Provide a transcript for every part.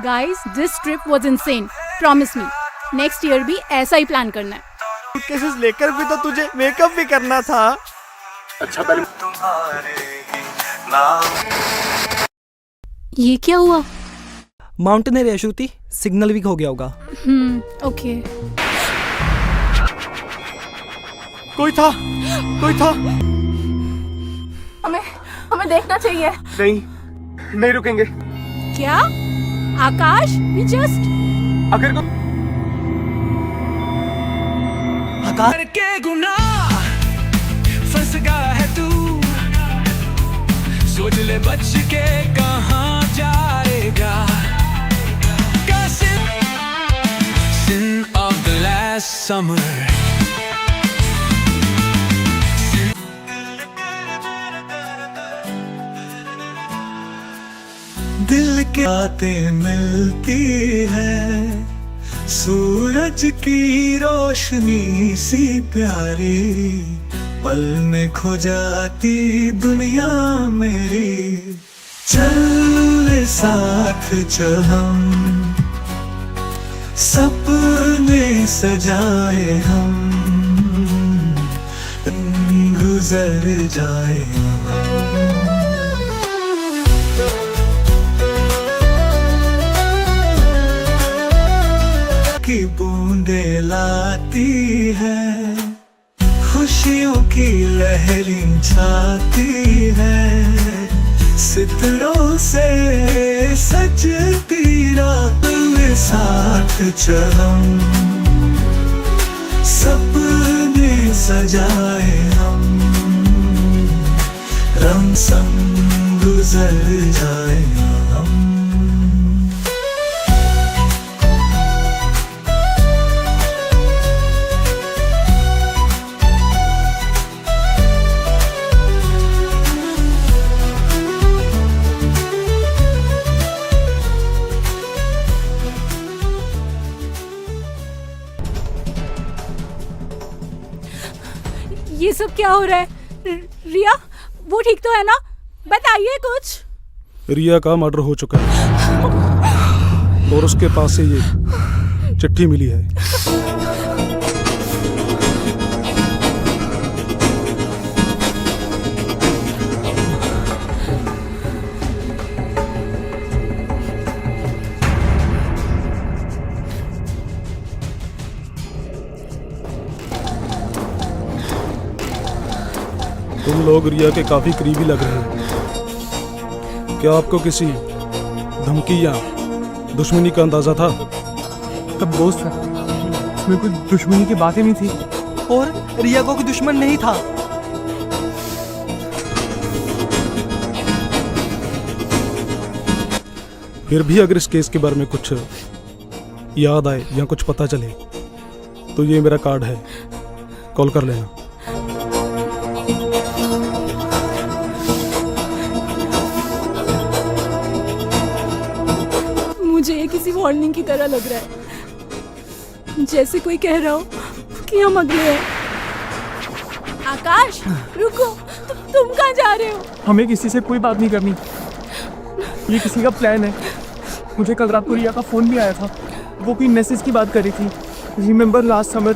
Guys this trip was insane, promise me next year भी ऐसा ही plan करना है। सूटकेसेस लेकर भी तो तुझे मेकअप भी करना था। अच्छा पहले ये क्या हुआ? माउंटेनर है श्रुति, सिग्नल वीक हो गया होगा। ओके। कोई था। हमें देखना चाहिए। नहीं रुकेंगे। क्या आकाश, वी जस्ट अगर को आकाश के गुनाह फंस गया है तू, सोच ले बच के कहाँ जाएगा। Sin of the last summer. दिल की बातें मिलती है, सूरज की रोशनी सी प्यारी, पल में खो जाती दुनिया मेरी। चल साथ चल हम, सपने सजाए हम, गुजर जाए की बूंदे लाती है, खुशियों की लहरें छाती है, सितारों से सजती रात में साथ चलम, सपने सजाए हम, रंग संग गुजर जाए हम। ये सब क्या हो रहा है? रिया वो ठीक तो है ना? बताइए कुछ। रिया का मर्डर हो चुका है और उसके पास से ये चिट्ठी मिली है। तुम लोग रिया के काफी करीबी लग रहे हो। क्या आपको किसी धमकी या दुश्मनी का अंदाजा था? तब दोस्त है, उसमें कोई दुश्मनी की बातें नहीं थी और रिया को कोई दुश्मन नहीं था। फिर भी अगर इस केस के बारे में कुछ याद आए या कुछ पता चले तो ये मेरा कार्ड है, कॉल कर लेना। मुझे ये किसी वार्निंग की तरह लग रहा है, जैसे कोई कह रहा हो कि हम अगले हैं। आकाश रुको, तुम कहाँ जा रहे हो? हमें किसी से कोई बात नहीं करनी, ये किसी का प्लान है। मुझे कल रात को रिया का फोन भी आया था, वो कोई मैसेज की बात कर रही थी, रिमेंबर लास्ट समर,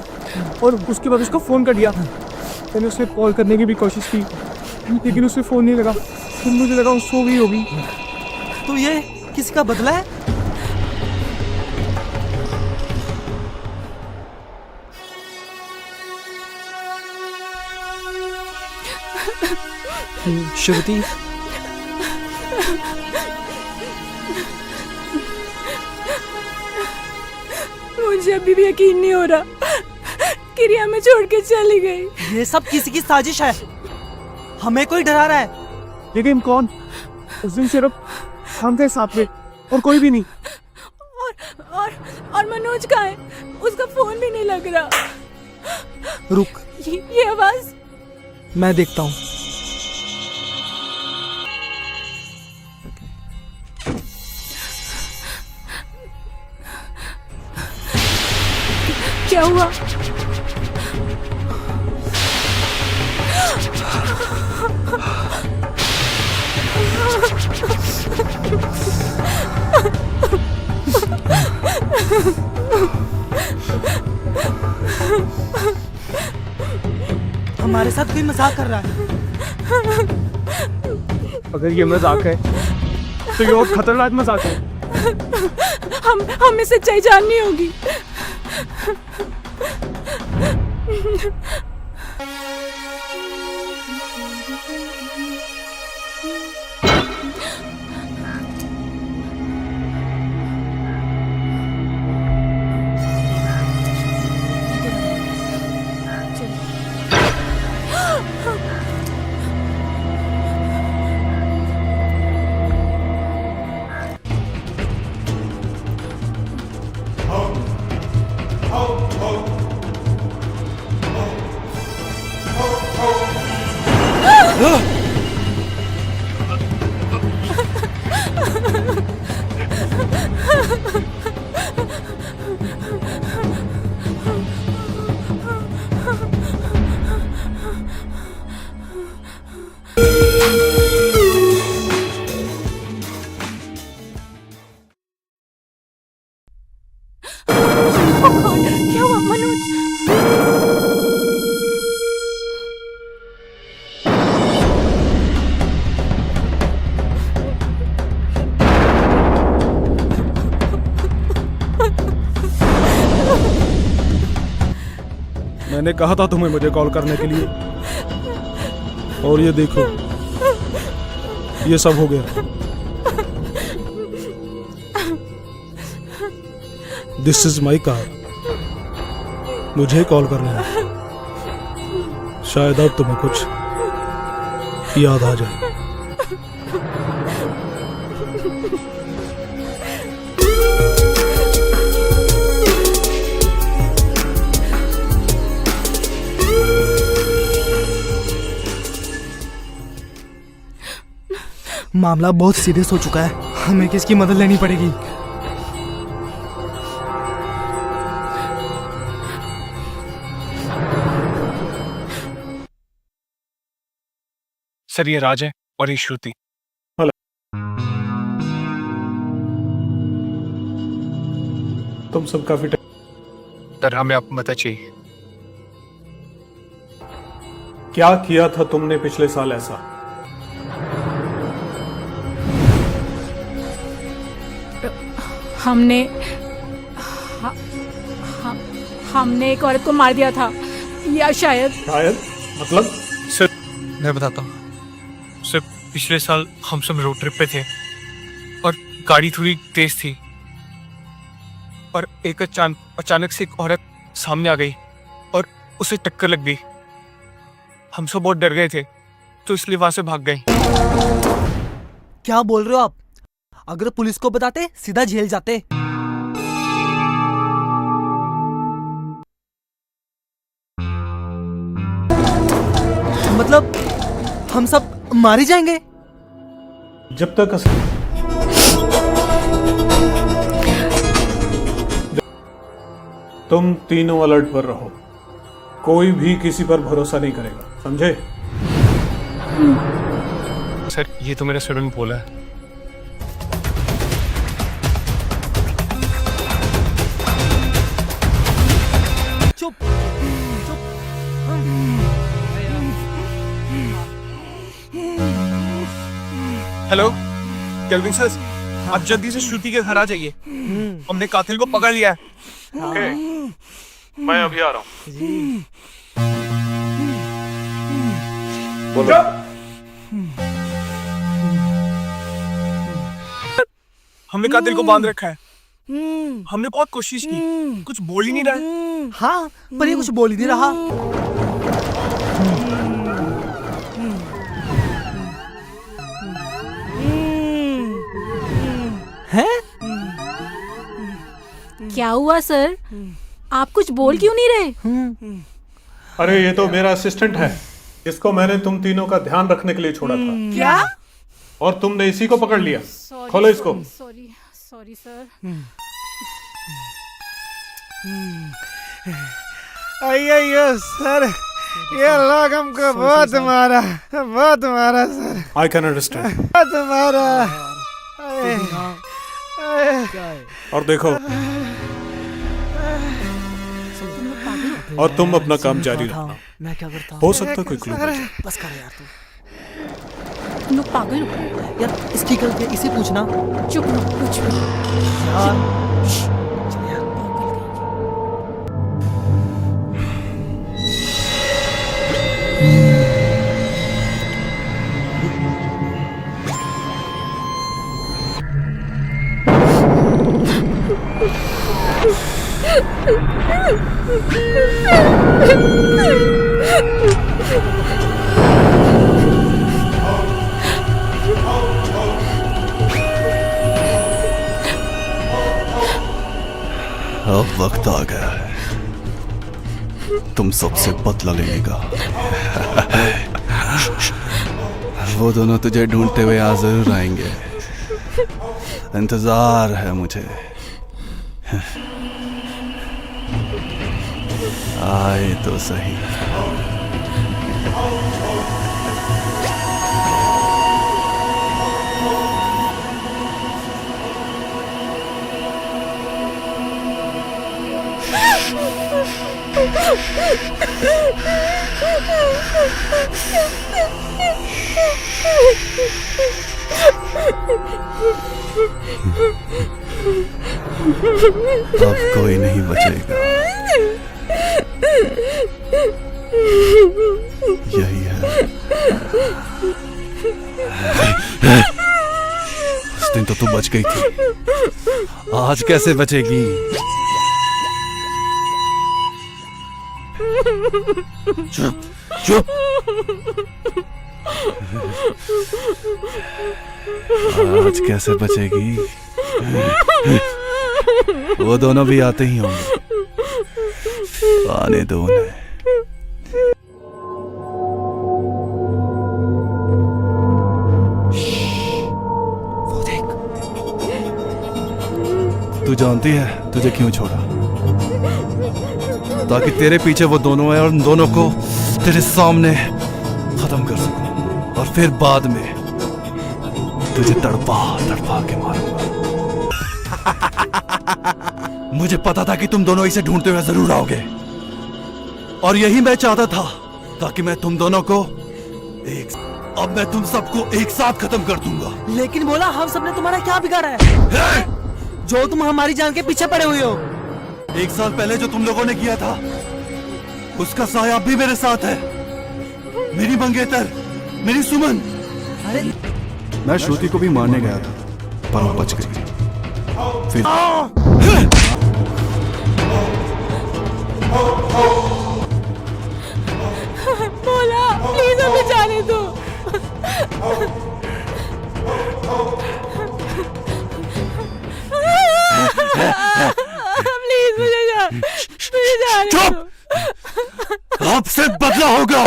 और उसके बाद उसका फ़ोन कर दिया। मैंने उसे कॉल करने की भी कोशिश की लेकिन उसे फ़ोन नहीं लगा, फिर मुझे लगा वो सो गई होगी। तो ये किसका बदला है? श्रुति, मुझे अभी भी यकीन नहीं हो रहा कि रिया में छोड़ के चली गई। ये सब किसी की साजिश है, हमें कोई डरा रहा है। लेकिन कौन? उस दिन सिर्फ हम थे साथ में और कोई भी नहीं। और मनोज कहाँ है? उसका फोन भी नहीं लग रहा। रुक, ये आवाज मैं देखता हूँ। क्या हुआ? हमारे साथ कोई मजाक कर रहा है। अगर ये मजाक है तो ये और खतरनाक मजाक है। हमें सच्चाई जाननी होगी। क्या हुआ मनोज? मैंने कहा था तुम्हें मुझे कॉल करने के लिए, और ये देखो, ये सब हो गया। This is my car. मुझे कॉल करना है। शायद अब तुम्हें कुछ याद आ जाए। मामला बहुत सीरियस हो चुका है, हमें किसकी मदद लेनी पड़ेगी। सर ये राज है और ये श्रुति। तुम सब काफी सर हमें आप मदद चाहिए। क्या किया था तुमने पिछले साल ऐसा? हमने हमने एक औरत को मार दिया था, या शायद मतलब? सर मैं बताता हूँ। सर पिछले साल हम सब रोड ट्रिप पे थे और गाड़ी थोड़ी तेज थी और एक अचानक से एक औरत सामने आ गई और उसे टक्कर लग गई। हम सब बहुत डर गए थे तो इसलिए वहां से भाग गए। क्या बोल रहे हो आप? अगर पुलिस को बताते सीधा जेल जाते। मतलब हम सब मारे जाएंगे? जब तक तुम तीनों अलर्ट पर रहो। कोई भी किसी पर भरोसा नहीं करेगा, समझे? सर ये तो मेरा स्टूडेंट बोला है। चुप चुप। हेलो केल्विन सर, आप जल्दी से श्रुति के घर आ जाइए। हमने कातिल को पकड़ लिया है। ओके, मैं अभी आ रहा हूँ। बोलो। हमने कातिल को बांध रखा है। हमने बहुत कोशिश की, कुछ बोल ही नहीं रहा है। हाँ, पर ये कुछ बोल ही नहीं रहा। हैं? क्या हुआ सर? आप कुछ बोल क्यों नहीं रहे? अरे ये तो मेरा असिस्टेंट है, इसको मैंने तुम तीनों का ध्यान रखने के लिए छोड़ा था। क्या? और तुमने इसी को पकड़ लिया। खोलो इसको। Sorry sir. अयो सर, ये लोग हमको बहुत मारा सर, आई कैन अंडरस्टैंड। बहुत मारा। और देखो, और तुम अपना काम जारी हाँ, रखना। मैं क्या करता हूँ? हो सकता कोई क्लू मिल जाए। बस कर यार तू। तुम लोग पागल हो। यार इसकी गलती है, इसे पूछना। चुप रहो, कुछ भी। यार चल यार। अब वक्त आ गया है तुम सबसे बदला लेने का। वो दोनों तुझे ढूंढते हुए यहाँ जरूर आएंगे, इंतजार है मुझे। आए तो सही। अब कोई नहीं बचेगा, यही है। उस दिन तो तू बच गई थी, आज कैसे बचेगी? चुप चुप। आज कैसे बचेगी? वो दोनों भी आते ही होंगे, आने दो उन्हें। वो देख। तू जानती है तुझे क्यों छोड़ा? ताकि तेरे पीछे वो दोनों है और उन दोनों को तेरे सामने खत्म कर सकूं, और फिर बाद में तुझे तड़पा तड़पा के मारूंगा। मुझे पता था कि तुम दोनों इसे ढूंढते हुए जरूर आओगे, और यही मैं चाहता था, ताकि मैं तुम दोनों को अब मैं तुम सबको एक साथ खत्म कर दूंगा। लेकिन बोला हम सबने तुम्हारा क्या बिगाड़ा है जो तुम हमारी जान के पीछे पड़े हुए हो? एक साल पहले जो तुम लोगों ने किया था, उसका साया अब भी मेरे साथ है। मेरी मंगेतर, मेरी सुमन। अरे मैं श्रुति को भी मारने गया था, पर वो बच गई। फिर बोला प्लीज हमें जाने दो। प्लीज मुझे जाने दो। अब से बदला होगा।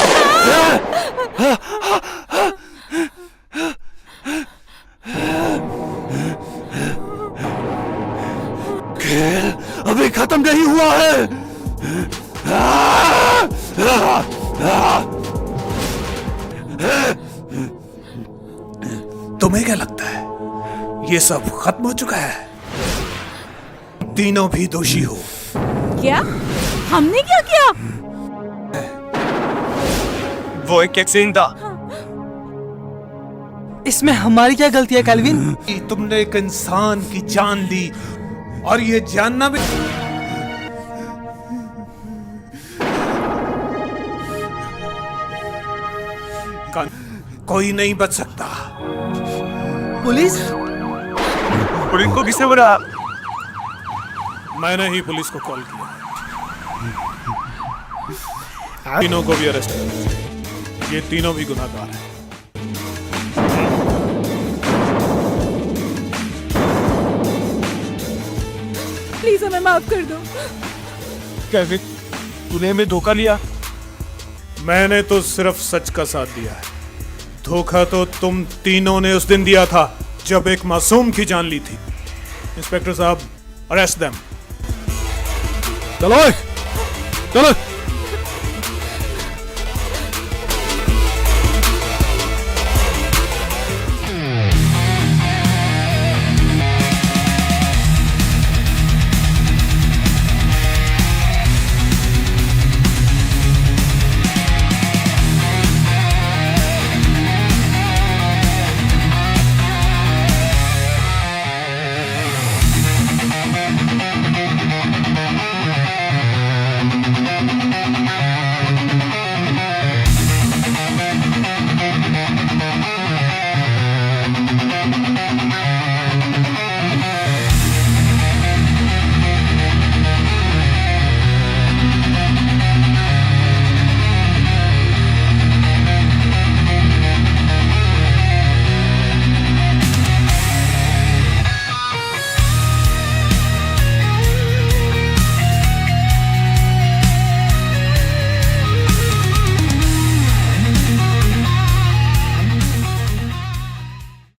खेल अभी खत्म नहीं हुआ है। तुम्हें क्या लगता है ये सब खत्म हो चुका है? तीनों भी दोषी हो। क्या? हमने क्या किया? वो एक एक्सीडेंट था। इसमें हमारी क्या गलती है कैल्विन? कि तुमने एक इंसान की जान ली, और ये जानना भी कोई नहीं बच सकता। पुलिस? पुलिस को किसने बुलाया? मैंने ही पुलिस को कॉल किया। तीनों को भी अरेस्ट कर। ये तीनों भी गुनाहगार हैं। प्लीज हमें माफ कर दो। कैसे तूने हमें धोखा लिया? मैंने तो सिर्फ सच का साथ दिया है। धोखा तो तुम तीनों ने उस दिन दिया था जब एक मासूम की जान ली थी। इंस्पेक्टर साहब, अरेस्ट देम। चलो चलो।